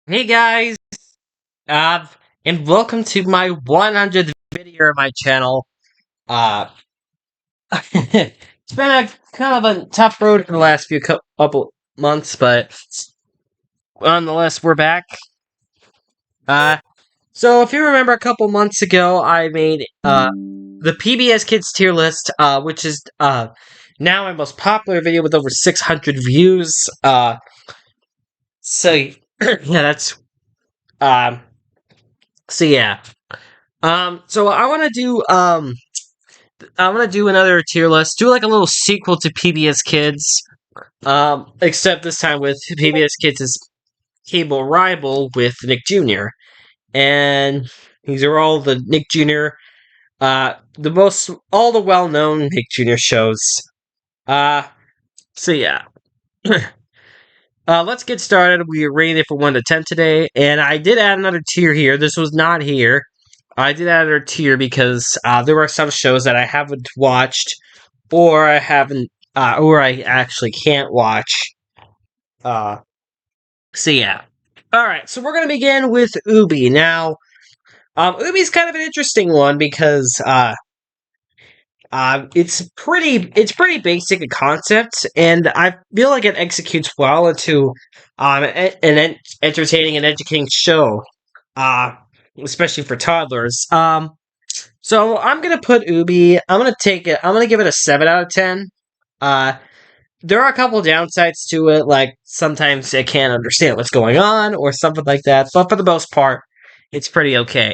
Hey guys, uh, and welcome to my 100th video on my channel. Uh, it's been a kind of a tough road for the last few couple months, but nonetheless, we're back. Uh, so if you remember a couple months ago, I made the PBS Kids tier list, which is now my most popular video with over 600 views. So yeah, that's um, so yeah. So I want to do another tier list, do like a little sequel to PBS Kids, except this time with PBS Kids' cable rival with Nick Jr. And these are all the Nick Jr. All the well-known Nick Jr. shows. Uh, so yeah. Let's get started. We rated it from 1 to 10 today, and I did add another tier here. This was not here. I did add another tier because there are some shows that I haven't watched, or or I actually can't watch. Uh, so yeah. All right, so we're gonna begin with Ubi now. Ubi's kind of an interesting one because it's pretty basic in concept, and I feel like it executes well into an entertaining and educating show, uh, especially for toddlers. So I'm gonna put Ubi. I'm gonna take it. I'm gonna give it a 7 out of 10. Uh, there are a couple downsides to it, like sometimes I can't understand what's going on or something like that. But for the most part, it's pretty okay.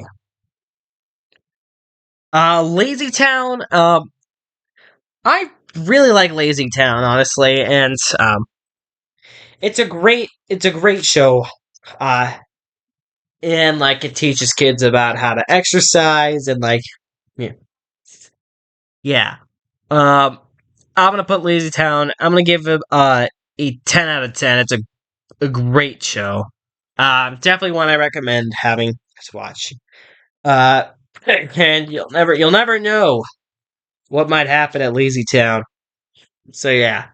Lazy Town. I really like Lazy Town, honestly, and it's a great show. Uh, and like it teaches kids about how to exercise and like yeah. Yeah. Um, I'm gonna put Lazy Town. I'm gonna give it a 10 out of 10. It's a great show. Definitely one I recommend having to watch. Uh, and you'll never know what might happen at Lazy Town. So yeah.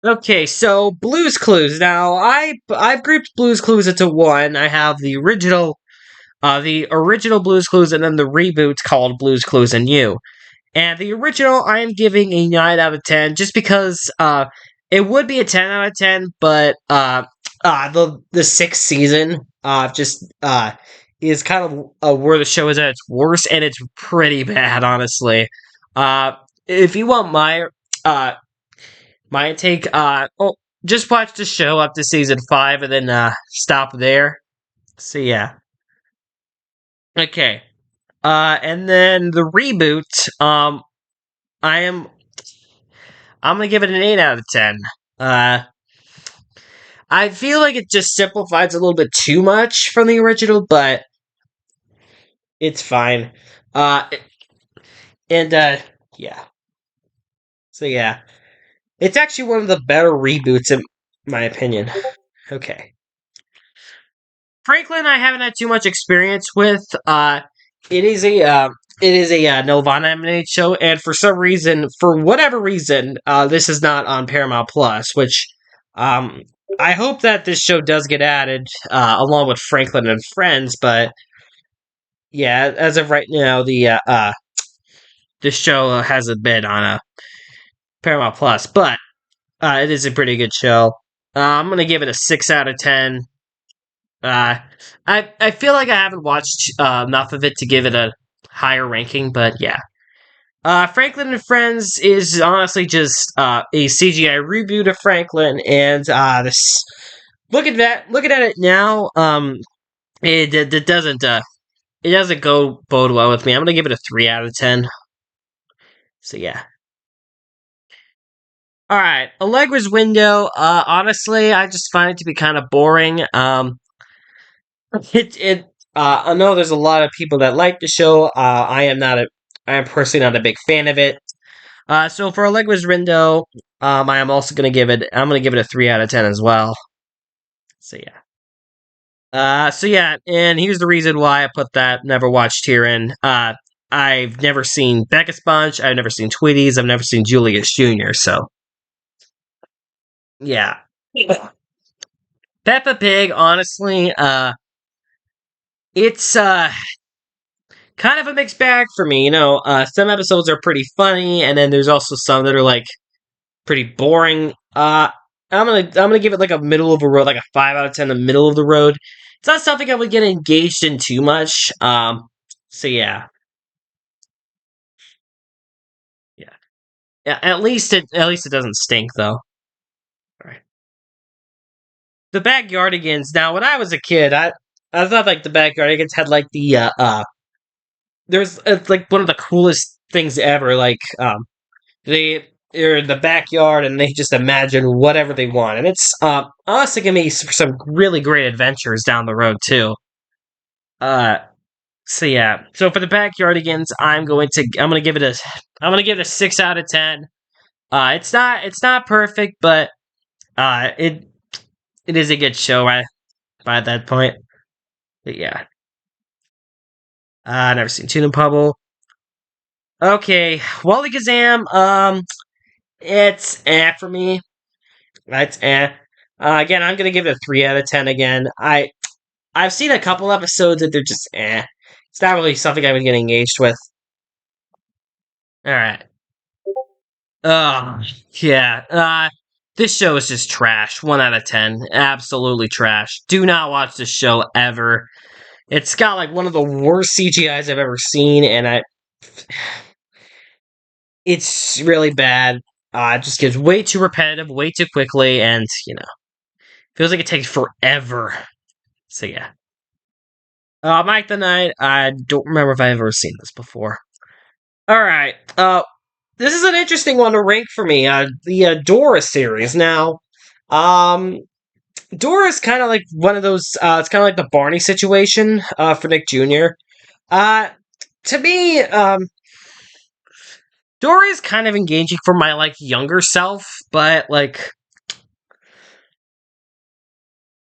Okay, so Blue's Clues. Now I've grouped Blue's Clues into one. I have the original Blue's Clues, and then the reboot called Blue's Clues and You. And the original, I am giving a 9 out of 10, just because it would be a 10 out of 10, but the sixth season just is kind of where the show is at its worst, and it's pretty bad, honestly. If you want uh my take, just watch the show up to season 5 and then stop there. So yeah, okay. And then the reboot, I am I'm gonna give it an 8 out of 10. Uh, I feel like it just simplifies a little bit too much from the original, but it's fine. Uh, and yeah. So yeah, it's actually one of the better reboots in my opinion. Okay, Franklin, I haven't had too much experience with. It is a Nelvana animated show, and for whatever reason, this is not on Paramount Plus. Which, um, I hope that this show does get added along with Franklin and Friends. But yeah, as of right now, this show hasn't been on Paramount Plus, but it is a pretty good show. I'm gonna give it a 6 out of 10. Uh, I feel like I haven't watched enough of it to give it a higher ranking, but yeah. Franklin and Friends is honestly just a CGI reboot of Franklin, and this looking at it now, it doesn't go bode well with me. I'm gonna give it a 3 out of 10. So yeah. All right, Allegra's Window. Honestly, I just find it to be kind of boring. I know there's a lot of people that like the show. I am personally not a big fan of it. So for Allegra's Window, I am also I'm gonna give it a 3 out of 10 as well. So yeah. So yeah, and here's the reason why I put that never watched here in. I've never seen Becca's Bunch. I've never seen Tweeties. I've never seen Julius Jr. So yeah. Peppa Pig, honestly, it's kind of a mixed bag for me. Some episodes are pretty funny, and then there's also some that are like pretty boring. I'm gonna give it like a middle of the road, like a 5 out of 10, the middle of the road. It's not something I would get engaged in too much. So yeah, yeah, yeah. At least it doesn't stink though. All right. The Backyardigans. Now, when I was a kid, I thought like the Backyardigans had like the there's it's like one of the coolest things ever. Like they're in the backyard and they just imagine whatever they want, and it's honestly gonna be some really great adventures down the road too. Uh, so yeah, so for the Backyardigans, I'm gonna give it a 6 out of 10. It's not perfect, but it is a good show by that point. But yeah, never seen Tuna Pubble. Okay, Wally Kazam. It's for me. That's again, I'm gonna give it a 3 out of 10. Again, I've seen a couple episodes that they're just It's not really something I would get engaged with. All right. Oh yeah. This show is just trash. 1 out of 10. Absolutely trash. Do not watch this show ever. It's got like one of the worst CGIs I've ever seen, and it's really bad. It just gets way too repetitive, way too quickly, and feels like it takes forever. So yeah. Mike the Knight. I don't remember if I've ever seen this before. All right. This is an interesting one to rank for me. The Dora series. Now, um, Dora is kind of like one of those. It's kind of like the Barney situation. For Nick Jr. Uh, to me, Dora is kind of engaging for my like younger self, but like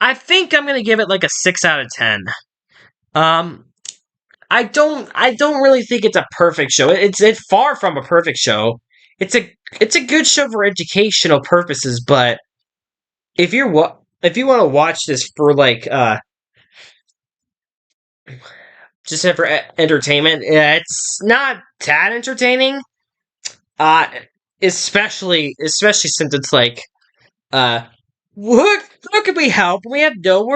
I think I'm gonna give it like a 6 out of 10. Um, I don't really think it's a perfect show. It's far from a perfect show. It's a good show for educational purposes, but if you want to watch this for like just for entertainment, it's not that entertaining. Uh especially since it's like uh what could we help? We have don't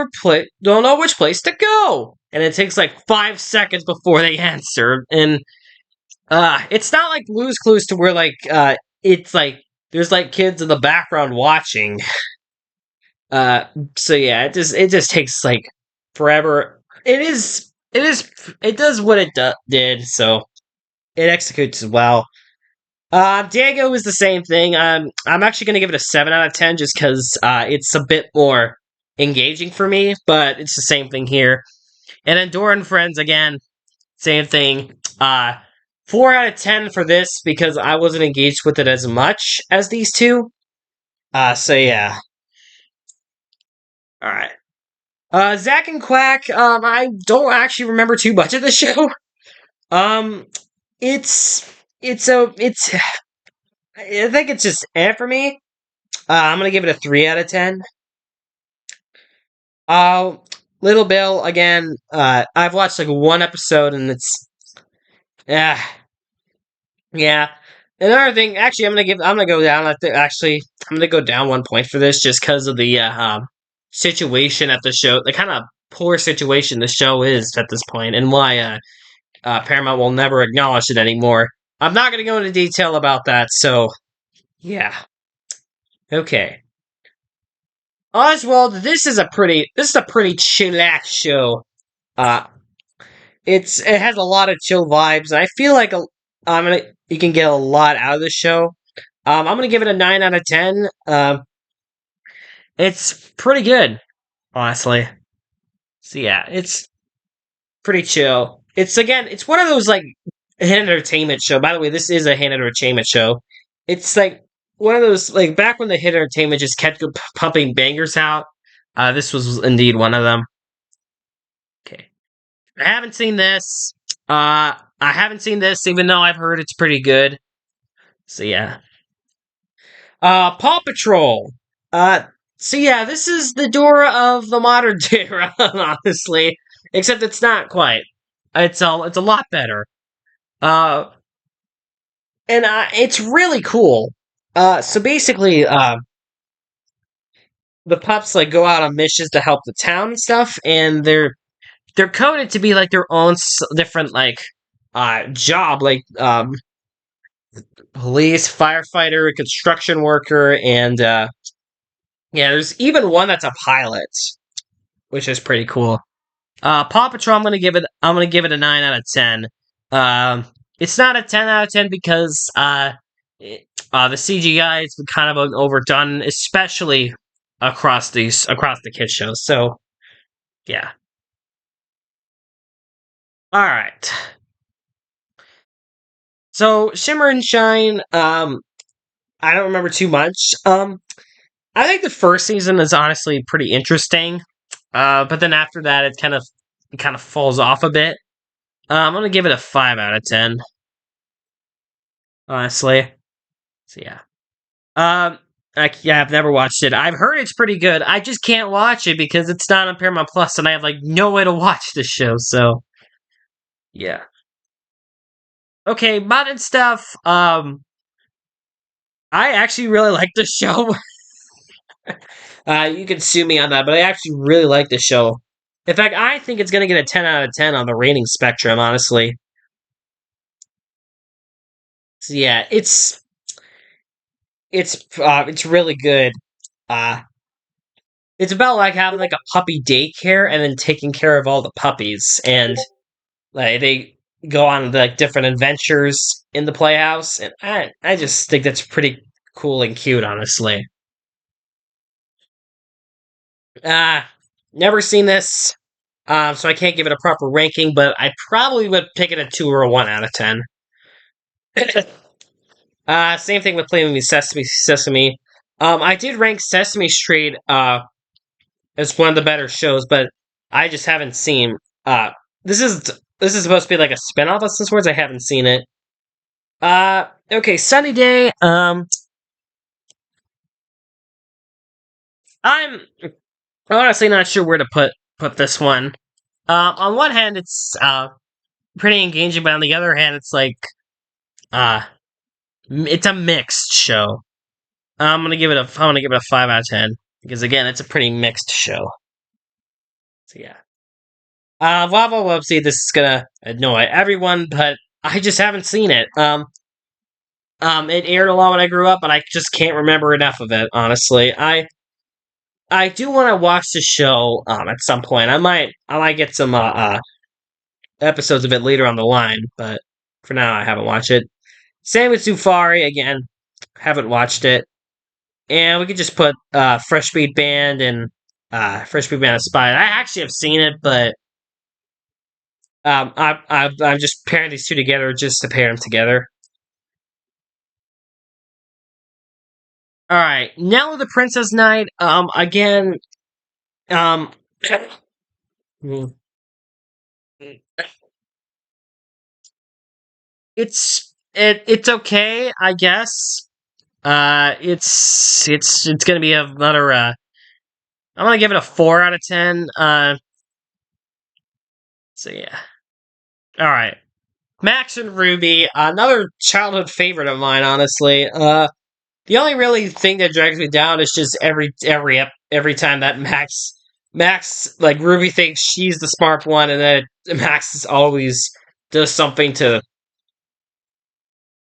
know which place to go. And it takes like 5 seconds before they answer. And it's not like Blue's Clues to where like it's like there's like kids in the background watching. Uh, so yeah, it just takes like forever. It does what did, so it executes well. Diego is the same thing. I'm actually gonna give it a 7 out of 10 just because it's a bit more engaging for me, but it's the same thing here. And then Dora and Friends again, same thing. 4 out of 10 for this because I wasn't engaged with it as much as these two. So yeah. All right. Zack and Quack. I don't actually remember too much of the show. Um, it's it's. I think it's just for me. I'm gonna give it a 3 out of 10. Uh, Little Bill again. I've watched like one episode and it's yeah, yeah. Another thing, actually, I'm gonna go down. I'm gonna go down 1 point for this just because of the situation at the show, the kind of poor situation the show is at this point, and why Paramount will never acknowledge it anymore. I'm not gonna go into detail about that. So yeah, okay. Oswald, this is a pretty chillax show. Uh, it has a lot of chill vibes, and I feel like you can get a lot out of the show. I'm gonna give it a 9 out of 10. It's pretty good, honestly. So yeah, it's pretty chill. It's one of those like hit entertainment show. By the way, this is a hit entertainment show. It's like one of those like back when the hit entertainment just kept pumping bangers out. This was indeed one of them. Okay, I haven't seen this. I haven't seen this, even though I've heard it's pretty good. So yeah. Paw Patrol. Uh, So yeah, this is the Dora of the modern era, honestly. Except it's not quite. It's a lot better. Uh, and it's really cool. So basically, the pups like go out on missions to help the town and stuff, and they're coded to be like their own different like job, like police, firefighter, construction worker, and yeah, there's even one that's a pilot, which is pretty cool. Paw Patrol, I'm gonna give it a 9 out of 10. Um, it's not a 10 out of 10 because the CGI has been kind of overdone, especially across the kids shows. So yeah. All right. So Shimmer and Shine. I don't remember too much. I think the first season is honestly pretty interesting. But then after that, it kind of falls off a bit. I'm gonna give it a 5 out of 10. Honestly. So yeah. Yeah, I've never watched it. I've heard it's pretty good. I just can't watch it because it's not on Paramount Plus, and I have like no way to watch the show. So yeah. Okay, modern stuff. I actually really like the show. You can sue me on that, but I actually really like the show. In fact, I think it's gonna get a 10 out of 10 on the rating spectrum. Honestly, so yeah, it's really good. Uh, it's about like having like a puppy daycare and then taking care of all the puppies, and like they go on like different adventures in the playhouse, and I just think that's pretty cool and cute, honestly. Uh never seen this, so I can't give it a proper ranking, but I probably would pick it a 2 or a 1 out of 10. Same thing with Playing Me Sesame Sesame. I did rank Sesame Street as one of the better shows, but I just haven't seen. This is this is supposed to be like a spinoff of some sorts. I haven't seen it. Okay, Sunny Day. I'm honestly not sure where to put this one. On one hand, it's pretty engaging, but on the other hand, it's like uh, it's a mixed show. I'm gonna give it a 5 out of 10 because again, it's a pretty mixed show. So yeah. Lava Wubsy, this is gonna annoy everyone, but I just haven't seen it. It aired a lot when I grew up, but I just can't remember enough of it. Honestly, I do want to watch the show at some point. I might get some episodes of it later on the line, but for now I haven't watched it. Same with Safari again, haven't watched it, and we could just put Fresh Beat Band and Fresh Beat Band of Spy. I actually have seen it, but I'm just pairing these two together just to pair them together. All right, now the Princess Knight. Again, um, it's okay, I guess. It's gonna be another. I'm gonna give it a 4 out of 10. So yeah. All right, Max and Ruby, another childhood favorite of mine. Honestly, the only really thing that drags me down is just every time that Max like Ruby thinks she's the smart one, and then Max is always does something to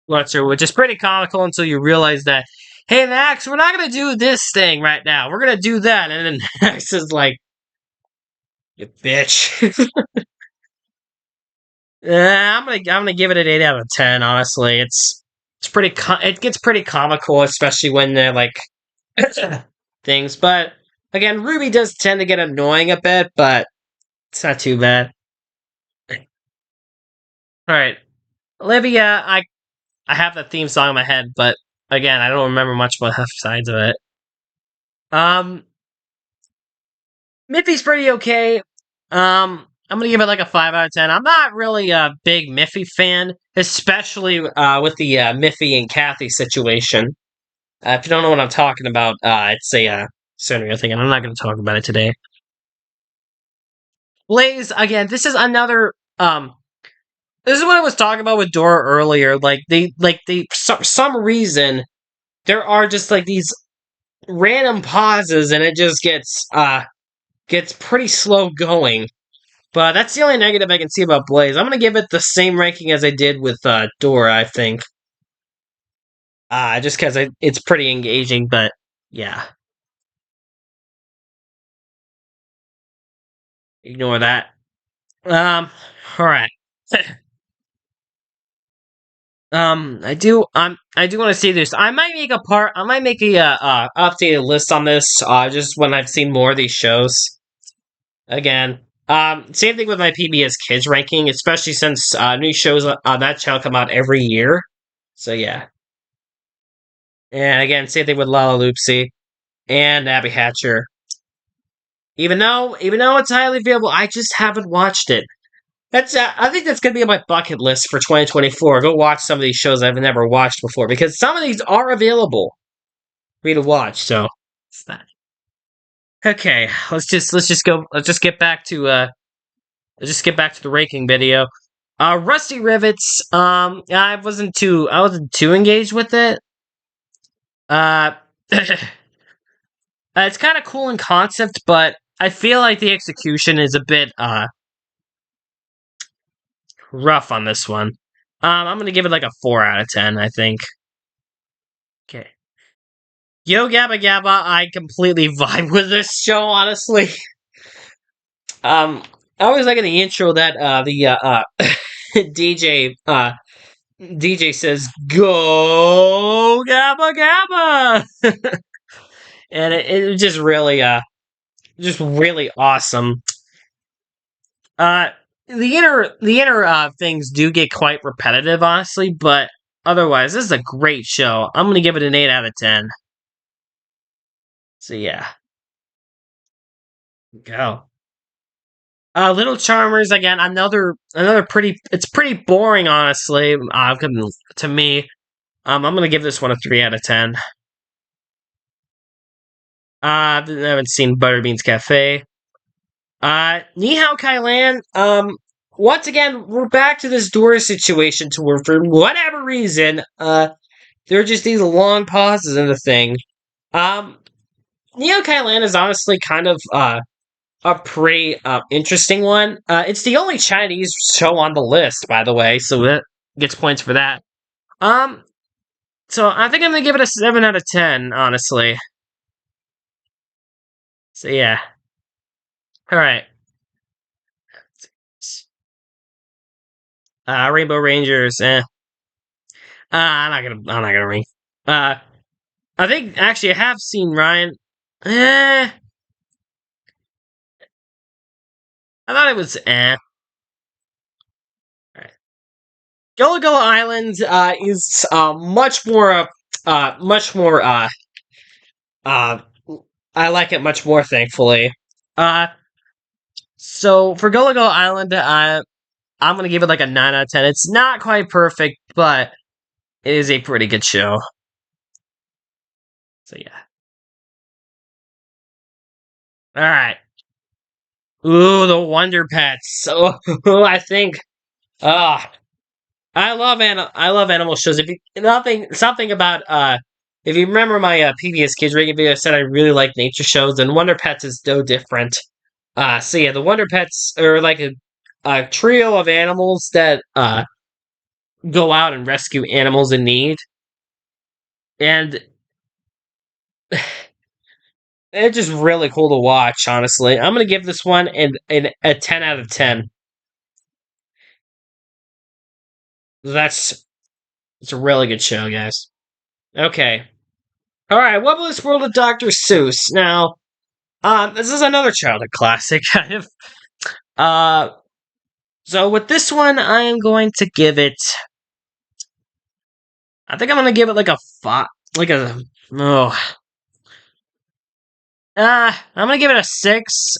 Fletcher, which is pretty comical until you realize that, hey Max, we're not gonna do this thing right now. We're gonna do that, and then Max is like, "You bitch." I'm gonna give it an 8 out of 10. Honestly, it's pretty. It gets pretty comical, especially when they're like things. But again, Ruby does tend to get annoying a bit, but it's not too bad. All right, Olivia, I have that theme song in my head, but again, I don't remember much about half sides of it. Um, Miffy's pretty okay. I'm gonna give it like a 5 out of 10. I'm not really a big Miffy fan, especially with the Miffy and Kathy situation. If you don't know what I'm talking about, it's a Certain thing, and I'm not going to talk about it today. Blaze again. This is another. This is what I was talking about with Dora earlier. For some reason there are just like these random pauses, and it just gets pretty slow going. But that's the only negative I can see about Blaze. I'm gonna give it the same ranking as I did with Dora. I think. Just because it's pretty engaging, but yeah, ignore that. All right. I do want to see this. I might make I might make a updated list on this. Just when I've seen more of these shows. Again, same thing with my PBS Kids ranking, especially since new shows on that channel come out every year. So yeah, and again, same thing with Lala Loopsy and Abby Hatcher. Even though it's highly available, I just haven't watched it. That's I think that's gonna be on my bucket list for 2024. Go watch some of these shows I've never watched before because some of these are available for you to watch. So it's that. Okay, let's just get back to the ranking video. Rusty Rivets. I wasn't too engaged with it. Uh, it's kind of cool in concept, but I feel like the execution is a bit rough on this one. I'm gonna give it like a 4 out of 10. I think. Okay. Yo Gabba Gabba, I completely vibe with this show. Honestly, I always like in the intro that the DJ DJ says "Go Gabba Gabba," and it was just really awesome. Uh, the inner things do get quite repetitive, honestly, but otherwise, this is a great show. I'm gonna give it an 8 out of 10. So yeah, go. Little Charmers again. Another pretty. It's pretty boring, honestly. To me, I'm gonna give this one a 3 out of 10. I haven't seen Butterbean's Cafe. Ni Hao Kai Lan. Once again, we're back to this Dora situation to where, for whatever reason, there are just these long pauses in the thing. Um, Ni Hao Kai Lan is honestly kind of a pretty interesting one. It's the only Chinese show on the list, by the way, so that gets points for that. Um, so I think I'm gonna give it a 7 out of 10, honestly. So yeah, all right. Rainbow Rangers. I'm not gonna ring. Uh, I think actually I have seen Ryan. Eh, I thought it was Alright. Gullah Gullah Island is much more uh I like it much more, thankfully. Uh so for Gullah Gullah Island, I'm gonna give it like a 9 out of 10. It's not quite perfect, but it is a pretty good show. So yeah. All right. Ooh, the Wonder Pets. Oh, I think. Ah, I love animal shows. If you nothing something about if you remember my PBS Kids rating video, I said I really like nature shows, and Wonder Pets is no different. So yeah, the Wonder Pets are like a trio of animals that go out and rescue animals in need, and it's just really cool to watch. Honestly, I'm gonna give this one a 10 out of 10. That's it's a really good show, guys. Okay. All right. What about this world of Dr. Seuss? Now, this is another childhood classic, kind of. Uh, so with this one, I am going to give it. I think I'm gonna give it like a 5, like a oh. I'm gonna give it a 6.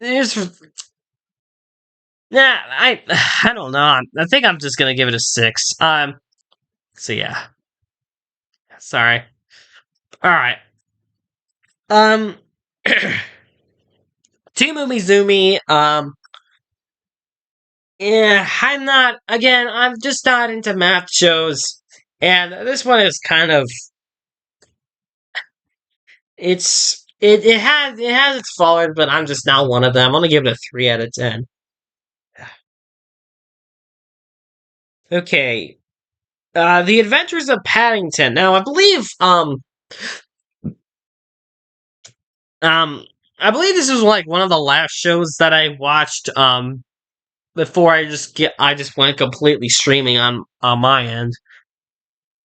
There's yeah, I don't know. I think I'm just gonna give it a 6. So yeah. Sorry. All right. Um, Team Zoomy. Yeah, I'm not. Again, I'm just not into math shows, and this one is kind of. It has its faults, but I'm just not one of them. I'm gonna give it a 3 out of 10. Okay. The Adventures of Paddington. Now, um, I believe this was like one of the last shows that I watched before I just went completely streaming on my end.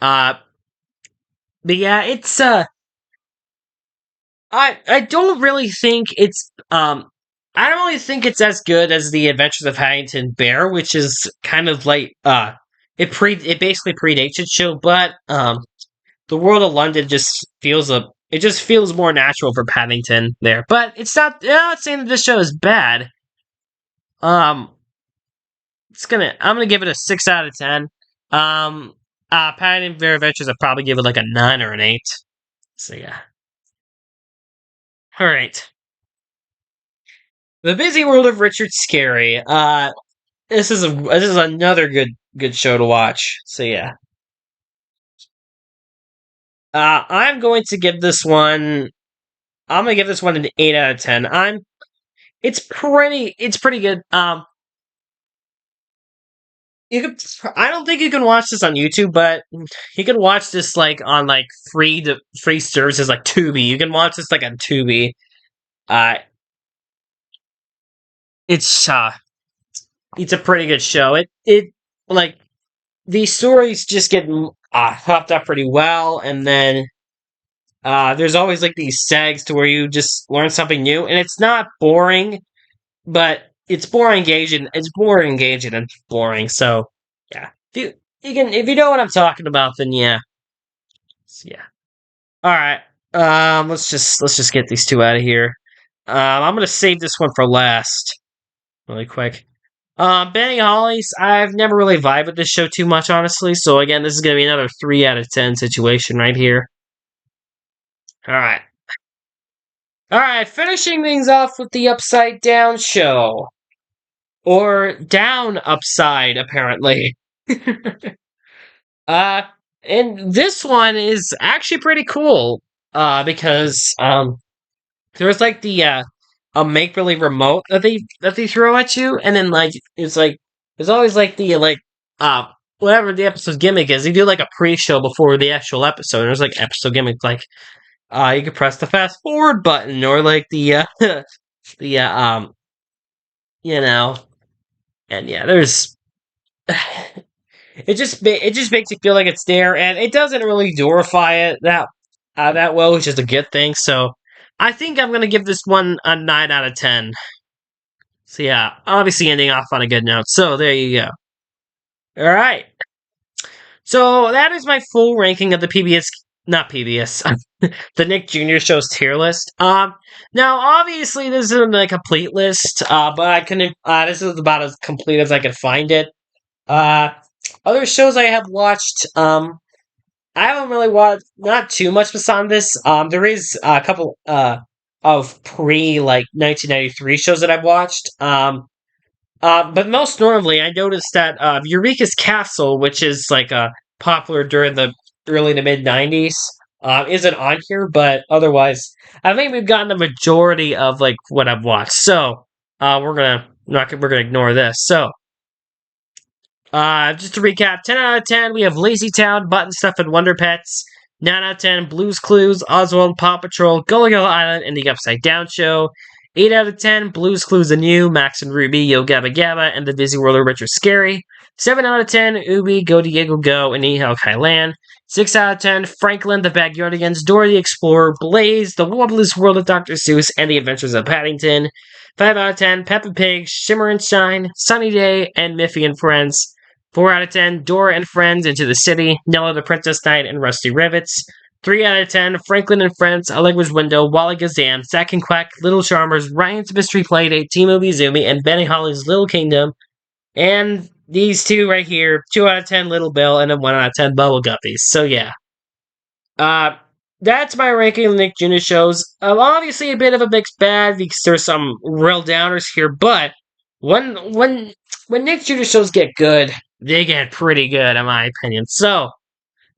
Uh, but yeah, it's I don't really think I don't really think it's as good as the Adventures of Paddington Bear, which is kind of like it basically predates its show, but the World of London just feels more natural for Paddington there. But I'm not saying that this show is bad. Um I'm gonna give it a 6 out of 10. Um Paddington Bear Adventures I'd probably give it like a 9 or an 8. So yeah. Alright. The Busy World of Richard Scarry. This is another good show to watch. So yeah. I'm going to give this one I'm gonna give this one an 8 out of 10. It's pretty good. You could I don't think you can watch this on YouTube, but you can watch this like on like free services like Tubi. You can watch this like on Tubi. Uh it's it's a pretty good show. It like these stories just get hopped up pretty well, and then there's always like these segs to where you just learn something new, and it's not boring, but it's more engaging. It's more engaging and boring. So yeah, if you know what I'm talking about, then yeah, yeah. All right, let's just get these two out of here. I'm gonna save this one for last, really quick. Benny Hollies, I've never really vibed with this show too much, honestly. So again, this is gonna be another 3 out of 10 situation right here. All right. All right, finishing things off with the Upside Down show. Or down upside, apparently. uh, and this one is actually pretty cool. Because there's like the a make believe remote that they throw at you, and then like there's always like the uh whatever the episode's gimmick is. They do like a pre-show before the actual episode. And there's like episode gimmick like you could press the fast forward button or like the the you know and yeah there's it just makes you feel like it's there, and it doesn't really glorify it that well, which is a good thing. So I think I'm gonna give this one a 9 out of 10. So yeah, obviously ending off on a good note. So there you go. All right. So that is my full ranking of the PBS, not PBS, the Nick Jr. Show's tier list. Now obviously this isn't a complete list, but I couldn't. This is about as complete as I could find it. Uh, Other shows I have watched, I haven't really watched not too much beyond this. There is a couple of pre like 1993 shows that I've watched. But most normally, I noticed that Eureka's Castle, which is like popular during the early to mid 90s, isn't on here. But otherwise, I think we've gotten the majority of like what I've watched. So we're gonna ignore this. So just to recap, 10 out of 10, we have Lazy Town, Button Stuff, and Wonder Pets. 9 out of 10, Blues Clues, Oswald, Paw Patrol, Gullah Island, and the Upside Down Show. 8 out of 10, Blues Clues and You, Max and Ruby, Yo Gabba Gabba, and the Busy World of Richard Scarry. 7 out of 10, Ubi, Go Diego Go, and Nihao Kai Lan. 6 out of 10, Franklin, the Backyardigans, Dora the Explorer, Blaze, The Wobbly's World of Dr. Seuss, and the Adventures of Paddington. 5 out of 10, Peppa Pig, Shimmer and Shine, Sunny Day, and Miffy and Friends. 4 out of 10, Dora and Friends, Into the City, Nella the Princess Knight, and Rusty Rivets. 3 out of 10, Franklin and Friends, Allegra's Window, Wally Gazam, Zack and Quack, Little Charmers, Ryan's Mystery Playdate, Team Zoomy, and Benny Holly's Little Kingdom. And these two right here, 2 out of 10, Little Bill, and a 1 out of 10, Bubble Guppies. So yeah. Uh, that's my ranking of Nick Jr. shows. Obviously, a bit of a mixed bag because there's some real downers here, but when Nick Jr. shows get good, they get pretty good, in my opinion. So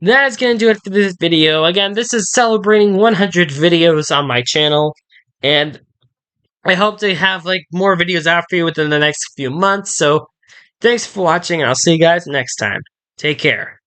that is going to do it for this video. Again, this is celebrating 100 videos on my channel, and I hope to have like more videos out for you within the next few months. So thanks for watching, and I'll see you guys next time. Take care.